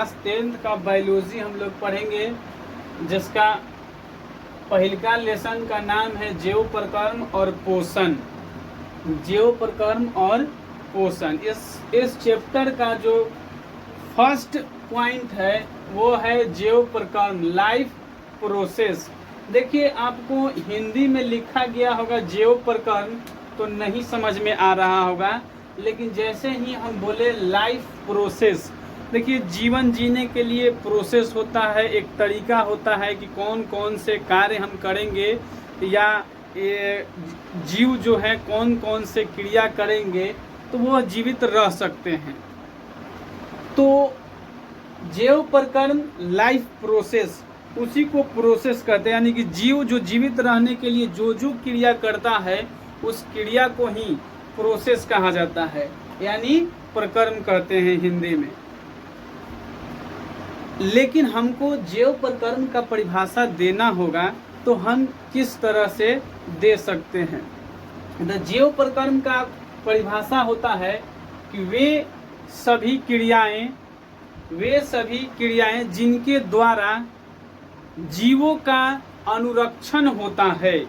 Class 10th का biology हम लोग पढ़ेंगे, जिसका पहलका लेसन का नाम है जैव प्रकर्म और पोषण। जैव प्रकर्म और पोषण, इस चैप्टर का जो फर्स्ट पॉइंट है वो है जैव प्रकर्म, लाइफ प्रोसेस। देखिए, आपको हिंदी में लिखा गया होगा जैव प्रकर्म तो नहीं समझ में आ रहा होगा, लेकिन जैसे ही हम बोले लाइफ प्रोसेस, देखिए जीवन जीने के लिए प्रोसेस होता है, एक तरीका होता है कि कौन कौन से कार्य हम करेंगे या जीव जो है कौन कौन से क्रिया करेंगे तो वह जीवित रह सकते हैं। तो जैव प्रकर्म, लाइफ प्रोसेस, उसी को प्रोसेस कहते हैं, यानी कि जीव जो जीवित रहने के लिए जो जो क्रिया करता है उस क्रिया को ही प्रोसेस कहा जाता है, यानी प्रकर्म कहते हैं हिंदी में। लेकिन हमको जैव प्रकर्म का परिभाषा देना होगा, तो हम किस तरह से दे सकते हैं? तो जैव प्रकर्म का परिभाषा होता है कि वे सभी क्रियाएं जिनके द्वारा जीवों का अनुरक्षण होता है,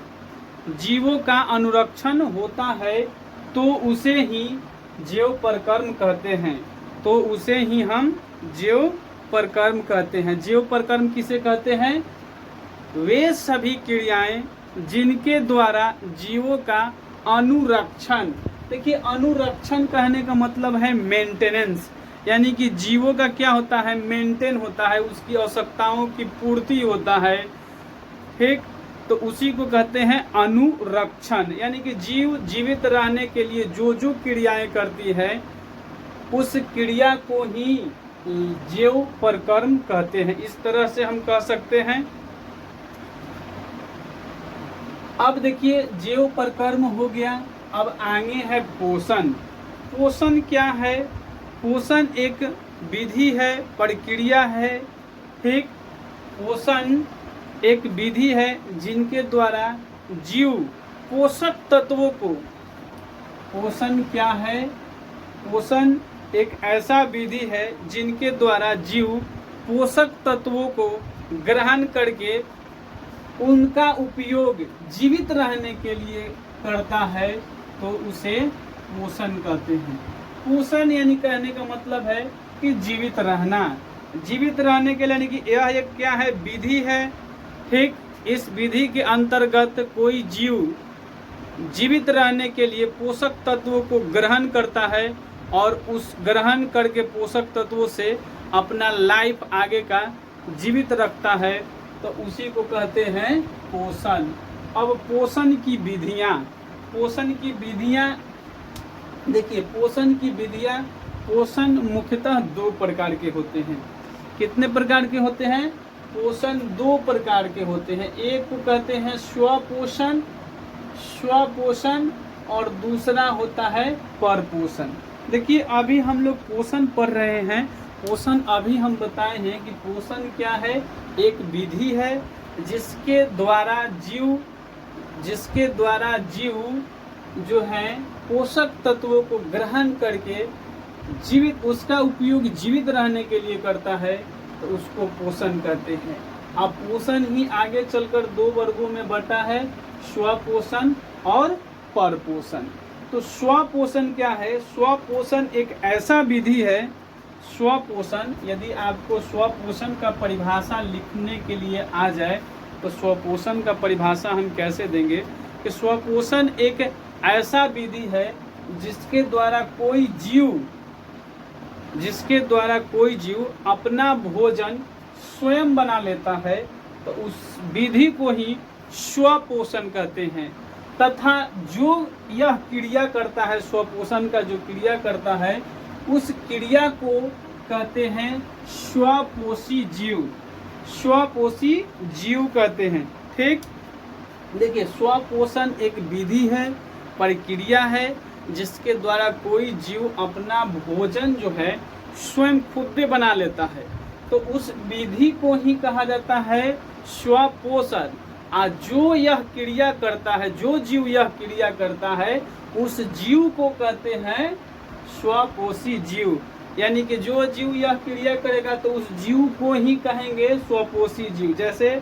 जीवों का अनुरक्षण होता है, तो उसे ही जैव प्रकर्म कहते हैं। तो उसे ही हम जैव प्रकर्म कहते हैं। जैव प्रकर्म किसे कहते हैं? वे सभी क्रियाएं जिनके द्वारा जीवों का अनुरक्षण, देखिए अनुरक्षण कहने का मतलब है मेंटेनेंस, यानी कि जीवों का क्या होता है, मेंटेन होता है, उसकी आवश्यकताओं की पूर्ति होता है, ठीक। तो उसी को कहते हैं अनुरक्षण, यानी कि जीव जीवित रहने के लिए जो जो क्रियाएं करती है उस क्रिया को ही जैव प्रकर्म कहते हैं। इस तरह से हम कह सकते हैं। अब देखिए जैव प्रकर्म हो गया, अब आगे है पोषण। पोषण क्या है? पोषण एक विधि है, प्रक्रिया है, ठीक। पोषण एक विधि है जिनके द्वारा जीव पोषक तत्वों को, पोषण क्या है? पोषण एक ऐसा विधि है जिनके द्वारा जीव पोषक तत्वों को ग्रहण करके उनका उपयोग जीवित रहने के लिए करता है, तो उसे पोषण कहते हैं। पोषण यानी कहने का मतलब है कि जीवित रहना, जीवित रहने के लिए, यानी कि यह एक क्या है, विधि है, ठीक। इस विधि के अंतर्गत कोई जीव जीवित रहने के लिए पोषक तत्वों को ग्रहण करता है और उस ग्रहण करके पोषक तत्वों से अपना लाइफ आगे का जीवित रखता है, तो उसी को कहते हैं पोषण। अब पोषण की विधियां, देखिए पोषण मुख्यतः दो प्रकार के होते हैं। कितने प्रकार के होते हैं? पोषण दो प्रकार के होते हैं। एक को कहते हैं स्वपोषण और दूसरा होता है परपोषण। देखिए अभी हम लोग पोषण पढ़ रहे हैं। पोषण अभी हम बताए हैं कि पोषण क्या है, एक विधि है जिसके द्वारा जीव जो है पोषक तत्वों को ग्रहण करके जीवित, उसका उपयोग जीवित रहने के लिए करता है, तो उसको पोषण कहते हैं। अब पोषण ही आगे चलकर दो वर्गों में बटा है, स्वपोषण और परपोषण। तो स्वपोषण क्या है? स्वपोषण एक ऐसा विधि है, स्वपोषण, यदि आपको स्वपोषण का परिभाषा लिखने के लिए आ जाए तो स्वपोषण का परिभाषा हम कैसे देंगे कि स्वपोषण एक ऐसा विधि है जिसके द्वारा कोई जीव अपना भोजन स्वयं बना लेता है, तो उस विधि को ही स्वपोषण कहते हैं। तथा जो यह क्रिया करता है, स्वपोषण का जो क्रिया करता है, उस क्रिया को कहते हैं स्वपोषी जीव कहते हैं, ठीक। देखिए स्वपोषण एक विधि है, प्रक्रिया है जिसके द्वारा कोई जीव अपना भोजन जो है स्वयं खुद बना लेता है, तो उस विधि को ही कहा जाता है स्वपोषण। जो यह क्रिया करता है, जो जीव यह क्रिया करता है, उस जीव को कहते हैं स्वपोषी जीव। यानी कि जो जीव यह क्रिया करेगा तो उस जीव को ही कहेंगे स्वपोषी जीव। जैसे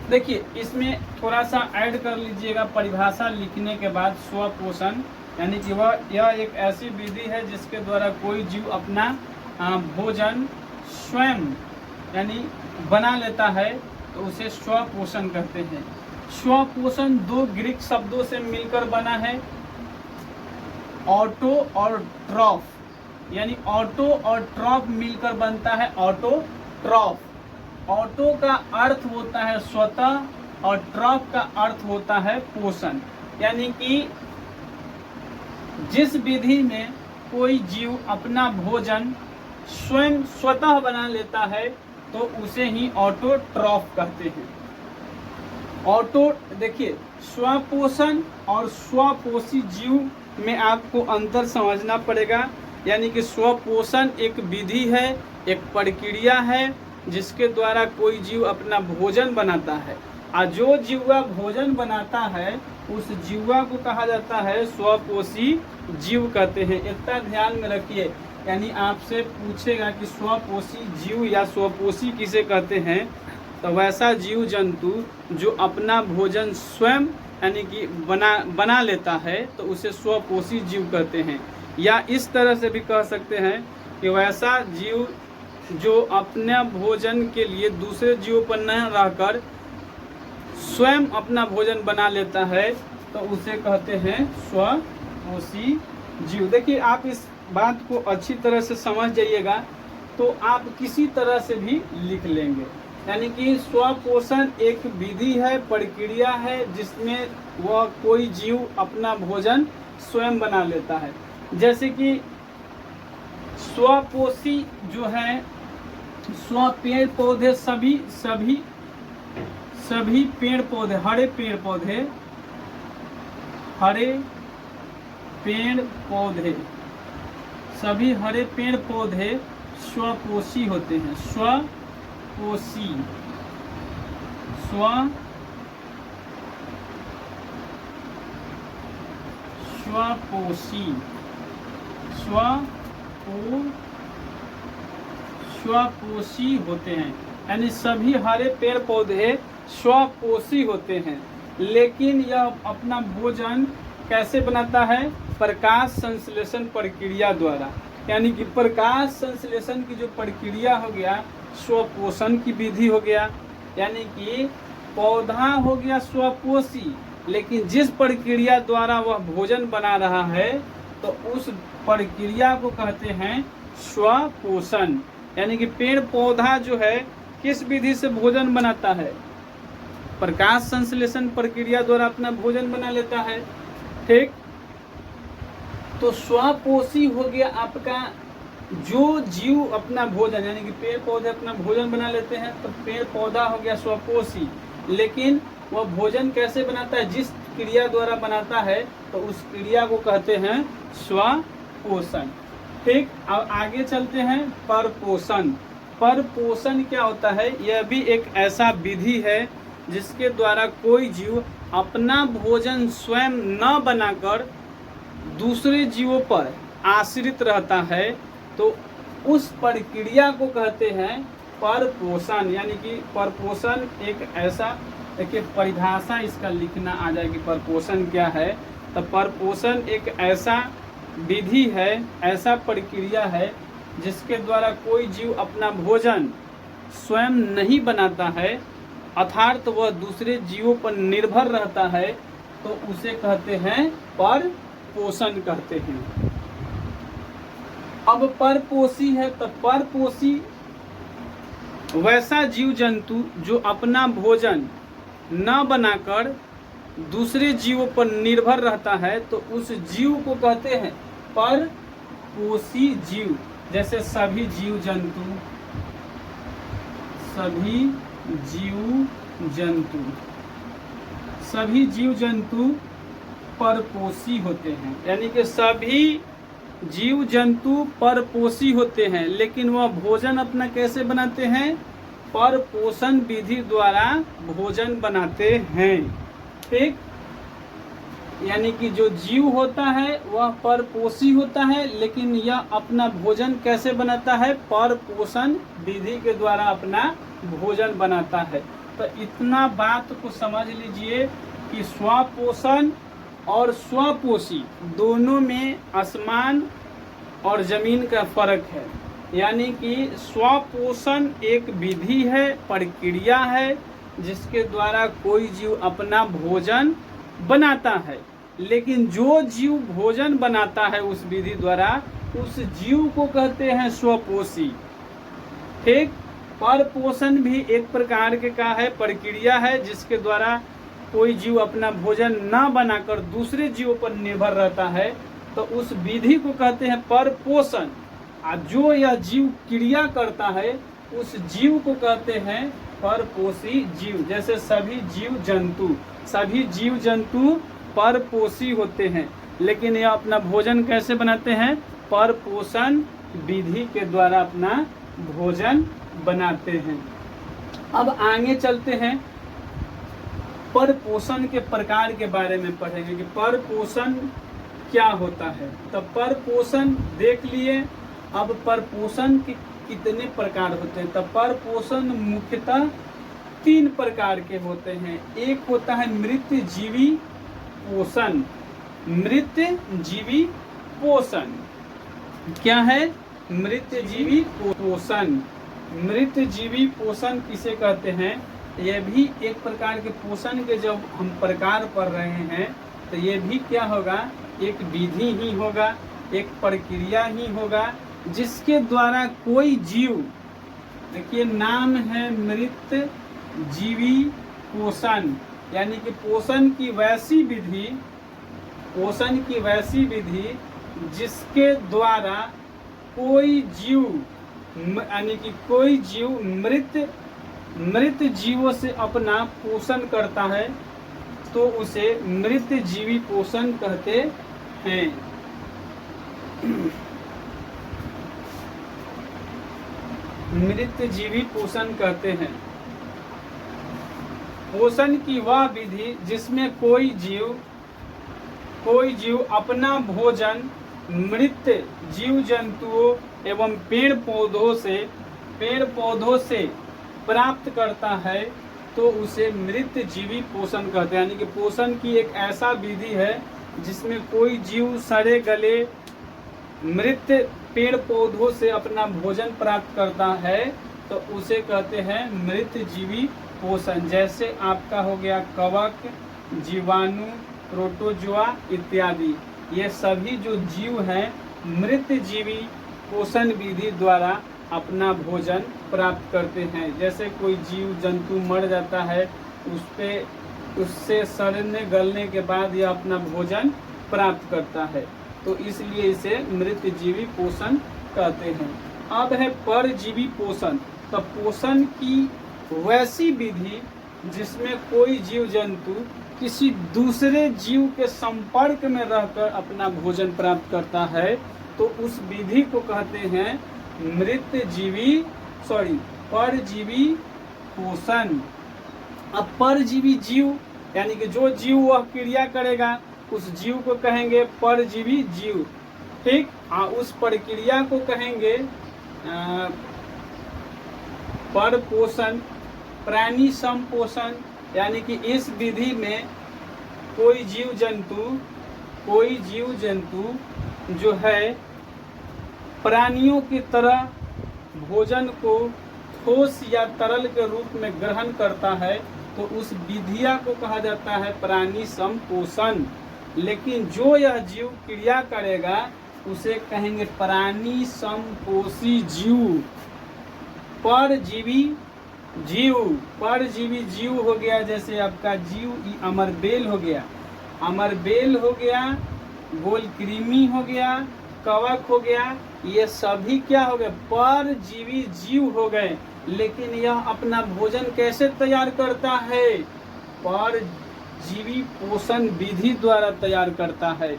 देखिए इसमें थोड़ा सा ऐड कर लीजिएगा परिभाषा लिखने के बाद, स्वपोषण यानी कि यह एक ऐसी विधि है जिसके द्वारा कोई जीव अपना भोजन स्वयं यानी बना लेता है तो उसे स्वपोषण कहते हैं। स्वपोषण दो ग्रीक शब्दों से मिलकर बना है, ऑटो और ट्रॉफ, यानी ऑटो और ट्रॉफ मिलकर बनता है ऑटोट्रॉफ। ऑटो का अर्थ होता है स्वतः और ट्रॉफ का अर्थ होता है पोषण, यानी कि जिस विधि में कोई जीव अपना भोजन स्वयं स्वतः बना लेता है तो उसे ही ऑटोट्रॉफ कहते हैं। ऑटो देखिए स्वपोषण और स्वपोषी जीव में आपको अंतर समझना पड़ेगा, यानी कि स्वपोषण एक विधि है, एक प्रक्रिया है जिसके द्वारा कोई जीव अपना भोजन बनाता है, और जो जीवा भोजन बनाता है उस जीवा को कहा जाता है स्वपोषी जीव कहते हैं। इतना ध्यान में रखिए, यानी आपसे पूछेगा कि स्वपोषी जीव या स्वपोषी किसे कहते हैं, तो वैसा जीव जंतु जो अपना भोजन स्वयं यानी कि बना लेता है तो उसे स्वपोषी जीव कहते हैं। या इस तरह से भी कह सकते हैं कि वैसा जीव जो अपने भोजन के लिए दूसरे जीवों पर न रहकर स्वयं अपना भोजन बना लेता है तो उसे कहते हैं स्वपोषी जीव। देखिए आप इस बात को अच्छी तरह से समझ जाइएगा तो आप किसी तरह से भी लिख लेंगे, यानी कि स्वपोषण एक विधि है, प्रक्रिया है जिसमें वह कोई जीव अपना भोजन स्वयं बना लेता है। जैसे कि स्वपोषी जो है, स्व पेड़ पौधे सभी पेड़ पौधे, हरे पेड़ पौधे सभी हरे पेड़ पौधे स्वपोषी होते हैं। स्वपोषी स्वपोषी होते हैं, यानी सभी हरे पेड़ पौधे स्वपोषी होते हैं। लेकिन यह अपना भोजन कैसे बनाता है? प्रकाश संश्लेषण प्रक्रिया द्वारा, यानी कि प्रकाश संश्लेषण की जो प्रक्रिया हो गया स्वपोषण की विधि हो गया, यानी कि पौधा हो गया स्वपोषी, लेकिन जिस प्रक्रिया द्वारा वह भोजन बना रहा है तो उस प्रक्रिया को कहते हैं स्वपोषण। यानी कि पेड़ पौधा जो है किस विधि से भोजन बनाता है? प्रकाश संश्लेषण प्रक्रिया द्वारा अपना भोजन बना लेता है। ठीक, तो स्वपोषी हो गया आपका जो जीव अपना भोजन, यानी कि पेड़ पौधे अपना भोजन बना लेते हैं तो पेड़ पौधा हो गया स्वपोषी, लेकिन वह भोजन कैसे बनाता है? जिस क्रिया द्वारा बनाता है तो उस क्रिया को कहते हैं स्वपोषण। ठीक, अब आगे चलते हैं परपोषण। परपोषण क्या होता है? यह भी एक ऐसा विधि है जिसके द्वारा कोई जीव अपना भोजन स्वयं न बनाकर दूसरे जीवों पर आश्रित रहता है तो उस प्रक्रिया को कहते हैं परपोषण। यानी कि परपोषण एक ऐसा, देखिए परिभाषा इसका लिखना आ जाएगी परपोषण क्या है। तो परपोषण एक ऐसा विधि है, ऐसा प्रक्रिया है जिसके द्वारा कोई जीव अपना भोजन स्वयं नहीं बनाता है अर्थात वह दूसरे जीवों पर निर्भर रहता है तो उसे कहते हैं परपोषण कहते हैं। अब परपोषी है तो परपोषी वैसा जीव जंतु जो अपना भोजन न बनाकर दूसरे जीवों पर निर्भर रहता है तो उस जीव को कहते हैं परपोषी जीव। जैसे सभी जीव जंतु परपोषी होते हैं, यानी कि सभी जीव जंतु परपोषी होते हैं, लेकिन वह भोजन अपना कैसे बनाते हैं? परपोषण विधि द्वारा भोजन बनाते हैं। ठीक, यानी कि जो जीव होता है वह परपोषी होता है, लेकिन यह अपना भोजन कैसे बनाता है? परपोषण विधि के द्वारा अपना भोजन बनाता है। तो इतना बात को समझ लीजिए कि स्वपोषण और स्वपोषी दोनों में आसमान और जमीन का फर्क है। यानी कि स्वपोषण एक विधि है, प्रक्रिया है, जिसके द्वारा कोई जीव अपना भोजन बनाता है। लेकिन जो जीव भोजन बनाता है उस विधि द्वारा, उस जीव को कहते हैं स्वपोषी। ठीक, परपोषण भी एक प्रकार के का है, प्रक्रिया है, जिसके द्वारा कोई जीव अपना भोजन न बनाकर दूसरे जीवों पर निर्भर रहता है, तो उस विधि को कहते हैं परपोषण। और जो यह जीव क्रिया करता है उस जीव को कहते हैं परपोषी जीव। जैसे सभी जीव जंतु परपोषी होते हैं, लेकिन यह अपना भोजन कैसे बनाते हैं? परपोषण विधि के द्वारा अपना भोजन बनाते हैं। अब आगे चलते हैं, परपोषण के प्रकार के बारे में पढ़ेंगे कि परपोषण क्या होता है। तो परपोषण देख लिए। अब परपोषण के कितने प्रकार होते हैं? तो परपोषण मुख्यतः 3 प्रकार के होते हैं। एक होता है मृत जीवी पोषण। मृत जीवी पोषण क्या है? मृत जीवी पोषण। मृत जीवी पोषण किसे कहते हैं? यह भी एक प्रकार के पोषण के जब हम प्रकार पढ़ रहे हैं, तो ये भी क्या होगा? एक विधि ही होगा, एक प्रक्रिया ही होगा, जिसके द्वारा कोई जीव, देखिए नाम है मृत जीवी पोषण, यानी कि पोषण की वैसी विधि जिसके द्वारा कोई जीव, यानी कि कोई जीव मृत जीवों से अपना पोषण करता है, तो उसे मृत जीवी पोषण कहते हैं। मृत जीवी पोषण कहते हैं। पोषण की वह विधि जिसमें कोई जीव अपना भोजन मृत जीव जंतुओं एवं पेड़ पौधों से प्राप्त करता है, तो उसे मृत जीवी पोषण कहते हैं। यानी कि पोषण की एक ऐसा विधि है जिसमें कोई जीव सड़े गले मृत पेड़ पौधों से अपना भोजन प्राप्त करता है, तो उसे कहते हैं मृत जीवी पोषण। जैसे आपका हो गया कवक, जीवाणु, प्रोटोजोआ इत्यादि, ये सभी जो जीव हैं मृत जीवी पोषण विधि द्वारा अपना भोजन प्राप्त करते हैं। जैसे कोई जीव जंतु मर जाता है, उससे सड़ने गलने के बाद यह अपना भोजन प्राप्त करता है, तो इसलिए इसे मृत जीवी पोषण कहते हैं। अब है परजीवी पोषण। तो पोषण की वैसी विधि जिसमें कोई जीव जंतु किसी दूसरे जीव के संपर्क में रहकर अपना भोजन प्राप्त करता है, तो उस विधि को कहते हैं परजीवी पोषण। अब परजीवी जीव यानी कि जो जीव वह क्रिया करेगा उस जीव को कहेंगे परजीवी जीव। ठीक, उस प्रक्रिया को कहेंगे परपोषण। प्राणी संपोषण, यानी कि इस विधि में कोई जीव जंतु जो है प्राणियों की तरह भोजन को ठोस या तरल के रूप में ग्रहण करता है, तो उस विधिया को कहा जाता है प्राणी संपोषण। लेकिन जो यह जीव क्रिया करेगा उसे कहेंगे प्राणी संपोषी जीव। परजीवी जीव हो गया, जैसे आपका जीव अमरबेल हो गया, गोलकृमि हो गया, कवक हो गया, ये सभी क्या हो गए? परजीवी जीव हो गए। लेकिन यह अपना भोजन कैसे तैयार करता है? परजीवी पोषण विधि द्वारा तैयार करता है।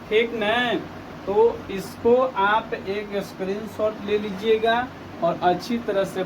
ठीक न? तो इसको आप एक स्क्रीनशॉट ले लीजिएगा और अच्छी तरह से